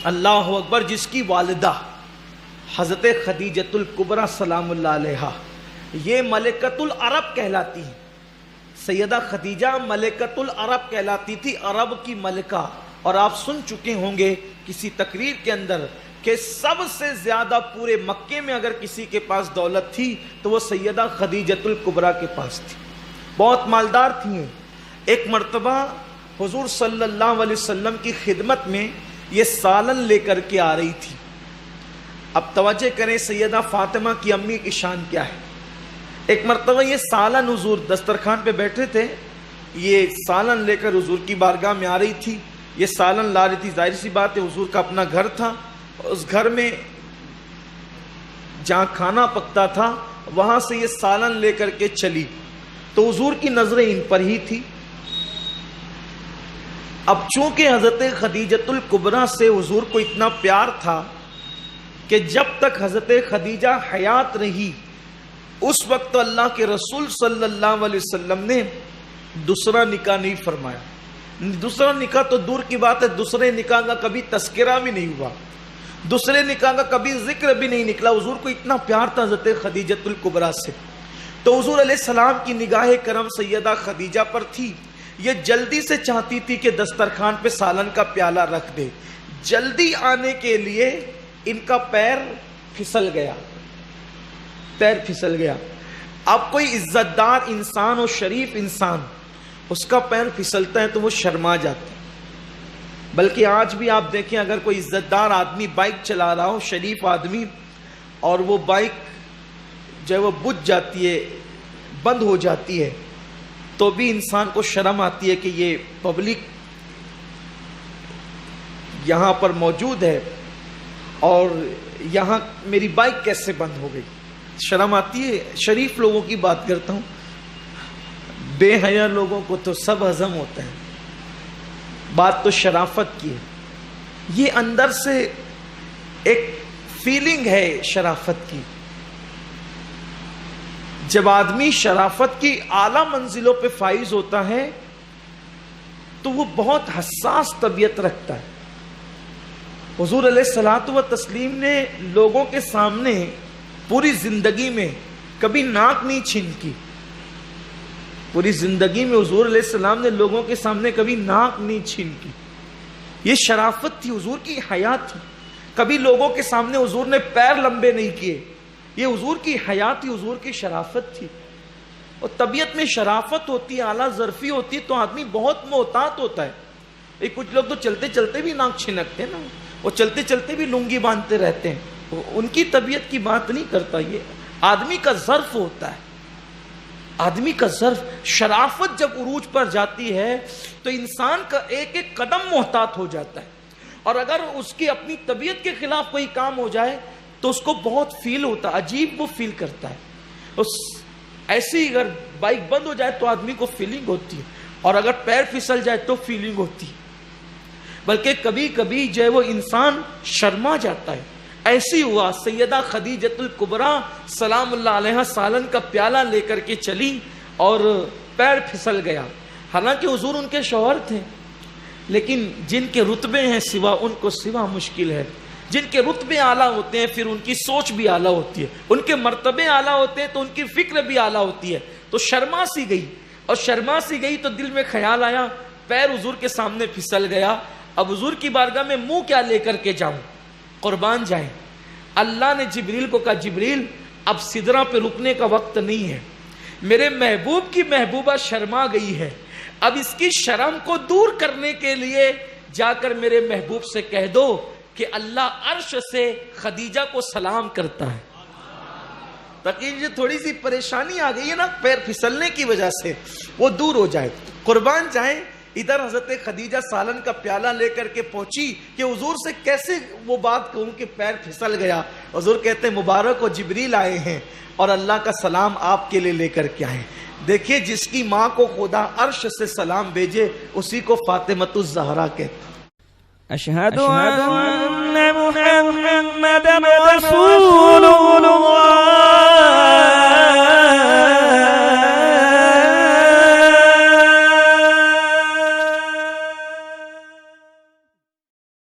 اللہ اکبر، جس کی والدہ حضرت خدیجۃ الکبریٰ سلام اللہ علیہا یہ ملکۃ العرب کہلاتی ہیں۔ سیدہ خدیجہ ملکۃ العرب کہلاتی تھی، عرب کی ملکہ۔ اور آپ سن چکے ہوں گے کسی تقریر کے اندر کہ سب سے زیادہ پورے مکے میں اگر کسی کے پاس دولت تھی تو وہ سیدہ خدیجۃ الکبریٰ کے پاس تھی، بہت مالدار تھیں۔ ایک مرتبہ حضور صلی اللہ علیہ وسلم کی خدمت میں یہ سالن لے کر کے آ رہی تھی۔ اب توجہ کریں سیدہ فاطمہ کی امی کی شان کیا ہے۔ ایک مرتبہ یہ سالن حضور دسترخوان پہ بیٹھے تھے، یہ سالن لے کر حضور کی بارگاہ میں آ رہی تھی، یہ سالن لا رہی تھی۔ ظاہر سی بات ہے حضور کا اپنا گھر تھا، اس گھر میں جہاں کھانا پکتا تھا وہاں سے یہ سالن لے کر کے چلی تو حضور کی نظریں ان پر ہی تھی۔ اب چونکہ حضرت خدیجۃ الکبریٰ سے حضور کو اتنا پیار تھا کہ جب تک حضرت خدیجہ حیات رہی اس وقت اللہ کے رسول صلی اللہ علیہ وسلم نے دوسرا نکاح نہیں فرمایا۔ دوسرا نکاح تو دور کی بات ہے، دوسرے نکاح کا کبھی تذکرہ بھی نہیں ہوا، دوسرے نکاح کا کبھی ذکر بھی نہیں نکلا۔ حضور کو اتنا پیار تھا حضرت خدیجۃ الکبریٰ سے، تو حضور علیہ السلام کی نگاہ کرم سیدہ خدیجہ پر تھی۔ یہ جلدی سے چاہتی تھی کہ دسترخوان پہ سالن کا پیالہ رکھ دے۔ جلدی آنے کے لیے ان کا پیر پھسل گیا، پیر پھسل گیا۔ اب کوئی عزت دار انسان اور شریف انسان اس کا پیر پھسلتا ہے تو وہ شرما جاتا ہے۔ بلکہ آج بھی آپ دیکھیں اگر کوئی عزت دار آدمی بائک چلا رہا ہو، شریف آدمی، اور وہ بائک جو ہے وہ بجھ جاتی ہے، بند ہو جاتی ہے، تو بھی انسان کو شرم آتی ہے کہ یہ پبلک یہاں پر موجود ہے اور یہاں میری بائک کیسے بند ہو گئی، شرم آتی ہے۔ شریف لوگوں کی بات کرتا ہوں، بے حیا لوگوں کو تو سب ہضم ہوتا ہے، بات تو شرافت کی ہے۔ یہ اندر سے ایک فیلنگ ہے شرافت کی۔ جب آدمی شرافت کی اعلیٰ منزلوں پہ فائز ہوتا ہے تو وہ بہت حساس طبیعت رکھتا ہے۔ حضور علیہ الصلوۃ والتسلیم نے لوگوں کے سامنے پوری زندگی میں کبھی ناک نہیں چھینکی، پوری زندگی میں حضور علیہ السلام نے لوگوں کے سامنے کبھی ناک نہیں چھینکی۔ یہ شرافت تھی، حضور کی حیا تھی۔ کبھی لوگوں کے سامنے حضور نے پیر لمبے نہیں کیے، یہ حضور کی حیا تھی، حضور کی شرافت تھی۔ اور طبیعت میں شرافت ہوتی ہے، اعلیٰ ظرفی ہوتی ہے تو آدمی بہت محتاط ہوتا ہے۔ کچھ لوگ تو چلتے چلتے بھی ناک چھنکتے ہیں نا، وہ چلتے چلتے بھی لنگی باندھتے رہتے ہیں، ان کی طبیعت کی بات نہیں کرتا۔ یہ آدمی کا ظرف ہوتا ہے، آدمی کا ظرف۔ شرافت جب عروج پر جاتی ہے تو انسان کا ایک ایک قدم محتاط ہو جاتا ہے، اور اگر اس کی اپنی طبیعت کے خلاف کوئی کام ہو جائے تو اس کو بہت فیل ہوتا ہے، عجیب وہ فیل کرتا ہے۔ ایسے ہی اگر بائک بند ہو جائے تو آدمی کو فیلنگ ہوتی ہے، اور اگر پیر پھسل جائے تو فیلنگ ہوتی ہے، بلکہ کبھی کبھی جو ہے وہ انسان شرما جاتا ہے۔ ایسی ہوا سیدہ خدیجۃ الکبریٰ سلام اللہ علیہا سالن کا پیالہ لے کر کے چلی اور پیر پھسل گیا۔ حالانکہ حضور ان کے شوہر تھے، لیکن جن کے رتبے ہیں سوا ان کو سوا مشکل ہے۔ جن کے رتبے اعلیٰ ہوتے ہیں پھر ان کی سوچ بھی اعلیٰ ہوتی ہے، ان کے مرتبے اعلیٰ ہوتے ہیں تو ان کی فکر بھی اعلیٰ ہوتی ہے۔ تو شرما سی گئی، اور شرما سی گئی تو دل میں خیال آیا، پیر حضور کے سامنے پھسل گیا، اب حضور کی بارگاہ میں منہ کیا لے کر کے جاؤں، قربان جائیں۔ اللہ نے جبریل کو کہا، جبریل اب سدرہ پہ رکنے کا وقت نہیں ہے، میرے محبوب کی محبوبہ شرما گئی ہے، اب اس کی شرم کو دور کرنے کے لیے جا کر میرے محبوب سے کہہ دو کہ اللہ عرش سے خدیجہ کو سلام کرتا ہے۔ تاکہ تھوڑی سی پریشانی آ گئی ہے نا پیر پھسلنے کی وجہ سے، وہ دور ہو جائے۔ قربان جائیں، ادھر حضرت خدیجہ سالن کا پیالہ لے کر کے پہنچی کہ حضور سے کیسے وہ بات کہوں کہ پیر پھسل گیا۔ حضور کہتے ہیں مبارک و جبریل آئے ہیں اور اللہ کا سلام آپ کے لیے لے کر کے آئے۔ دیکھیے جس کی ماں کو خدا عرش سے سلام بھیجے اسی کو فاطمۃ الزہرا کہتے۔ اشہد ان محمد رسول اللہ۔